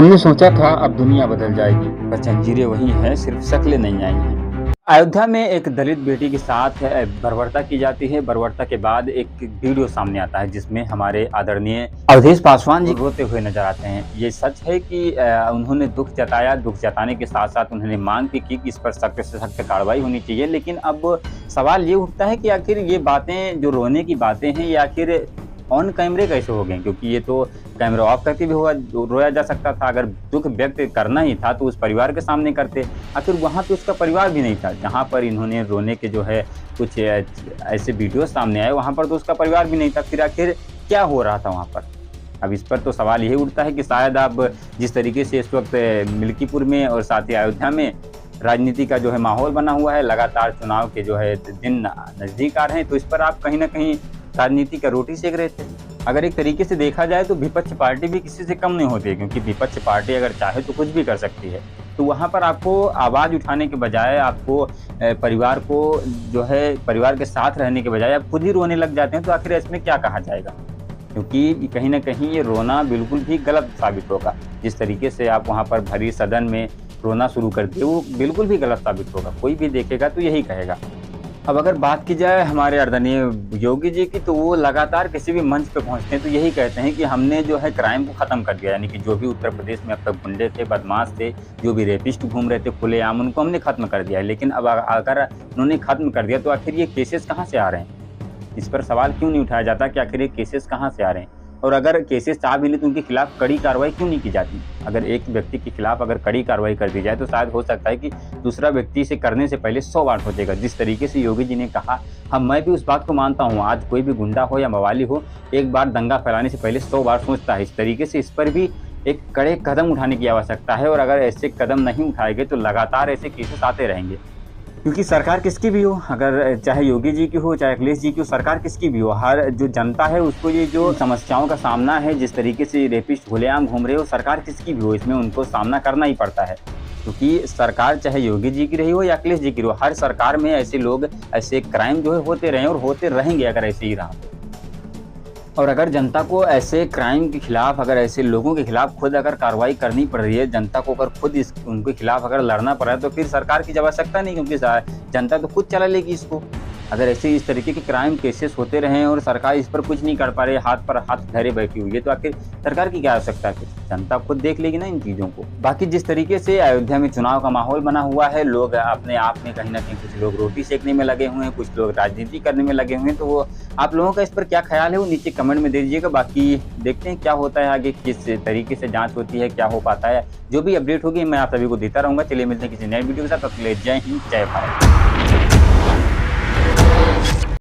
हमने सोचा था अब दुनिया बदल जाएगी, पर जंजीरें वही हैं, सिर्फ शक्लें नहीं आई हैं। अयोध्या में एक दलित बेटी के साथ बर्बरता की जाती है। बर्बरता के बाद एक वीडियो सामने आता है जिसमें हमारे आदरणीय अवधेश पासवान जी रोते हुए नजर आते हैं। ये सच है कि उन्होंने दुख जताया, दुख जताने के साथ साथ उन्होंने मांग भी की कि इस पर सख्त से सख्त कार्रवाई होनी चाहिए। लेकिन अब सवाल ये उठता है कि आखिर ये बातें, जो रोने की बातें हैं, ये आखिर ऑन कैमरे कैसे हो गए? क्योंकि ये तो कैमरा ऑफ करके भी रोया जा सकता था। अगर दुख व्यक्त करना ही था तो उस परिवार के सामने करते। आखिर वहाँ तो उसका परिवार भी नहीं था। जहाँ पर इन्होंने रोने के जो है कुछ ऐसे वीडियो सामने आए, वहाँ पर तो उसका परिवार भी नहीं था। फिर आखिर क्या हो रहा था वहाँ पर? अब इस पर तो सवाल यही उठता है कि शायद अब जिस तरीके से इस वक्त मिल्कीपुर में और साथ ही अयोध्या में राजनीति का जो है माहौल बना हुआ है, लगातार चुनाव के जो है दिन नज़दीक आ रहे हैं, तो इस पर आप कहीं ना कहीं राजनीति का रोटी सेक रहे थे। अगर एक तरीके से देखा जाए तो विपक्ष पार्टी भी किसी से कम नहीं होती है, क्योंकि विपक्ष पार्टी अगर चाहे तो कुछ भी कर सकती है। तो वहाँ पर आपको आवाज़ उठाने के बजाय, आपको परिवार को जो है परिवार के साथ रहने के बजाय आप खुद ही रोने लग जाते हैं। तो आखिर इसमें क्या कहा जाएगा? क्योंकि कहीं ना कहीं ये रोना बिल्कुल भी गलत साबित होगा। जिस तरीके से आप वहाँ पर भरी सदन में रोना शुरू कर दिए, वो बिल्कुल भी गलत साबित होगा। कोई भी देखेगा तो यही कहेगा। अब अगर बात की जाए हमारे आदरणीय योगी जी की, तो वो लगातार किसी भी मंच पे पहुंचते हैं तो यही कहते हैं कि हमने जो है क्राइम को ख़त्म कर दिया। यानी कि जो भी उत्तर प्रदेश में अब तक गुंडे थे, बदमाश थे, जो भी रेपिस्ट घूम रहे थे खुलेआम, उनको हमने ख़त्म कर दिया है। लेकिन अब अगर उन्होंने ख़त्म कर दिया तो आखिर ये केसेस कहाँ से आ रहे हैं? इस पर सवाल क्यों नहीं उठाया जाता कि आखिर ये केसेस कहाँ से आ रहे हैं? और अगर केसेस आ भी नहीं तो उनके खिलाफ कड़ी कार्रवाई क्यों नहीं की जाती? अगर एक व्यक्ति के खिलाफ अगर कड़ी कार्रवाई कर दी जाए तो शायद हो सकता है कि दूसरा व्यक्ति इसे करने से पहले 100 बार सोचेगा। जिस तरीके से योगी जी ने कहा, मैं भी उस बात को मानता हूँ। आज कोई भी गुंडा हो या मवाली हो, एक बार दंगा फैलाने से पहले 100 बार सोचता है। इस तरीके से इस पर भी एक कड़े कदम उठाने की आवश्यकता है। और अगर ऐसे कदम नहीं उठाए गए तो लगातार ऐसे केसेस आते रहेंगे। क्योंकि सरकार किसकी भी हो, अगर चाहे योगी जी की हो, चाहे अखिलेश जी की हो, सरकार किसकी भी हो, हर जो जनता है उसको ये जो समस्याओं का सामना है, जिस तरीके से रेपिस्ट खुलेआम घूम रहे हो, सरकार किसकी भी हो, इसमें उनको सामना करना ही पड़ता है। क्योंकि सरकार चाहे योगी जी की रही हो या अखिलेश जी की रही हो, हर सरकार में ऐसे लोग, ऐसे क्राइम जो है होते रहे और होते रहेंगे अगर ऐसे ही रहा तो। और अगर जनता को ऐसे क्राइम के खिलाफ, अगर ऐसे लोगों के खिलाफ खुद अगर कार्रवाई करनी पड़ रही है, जनता को अगर खुद उनके खिलाफ अगर लड़ना पड़ रहा है, तो फिर सरकार की जब आवश्यकता नहीं, क्योंकि जनता तो खुद चला लेगी इसको। अगर ऐसे इस तरीके के क्राइम केसेस होते रहें और सरकार इस पर कुछ नहीं कर पा रही, हाथ पर हाथ धरे बैठी हुई है, तो आखिर सरकार की क्या आवश्यकता है? जनता खुद देख लेगी ना इन चीज़ों को। बाकी जिस तरीके से अयोध्या में चुनाव का माहौल बना हुआ है, लोग अपने आप में कहीं ना कहीं, कुछ लोग रोटी सेकने में लगे हुए हैं, कुछ लोग राजनीति करने में लगे हुए हैं। तो वो आप लोगों का इस पर क्या ख्याल है वो नीचे कमेंट में दे दीजिएगा। बाकी देखते हैं क्या होता है आगे, किस तरीके से जाँच होती है, क्या हो पाता है। जो भी अपडेट होगी मैं आप सभी को देता रहूँगा। चलिए मिलते हैं किसी नए वीडियो के साथ। तब तक के लिए जय हिंद, जय भारत।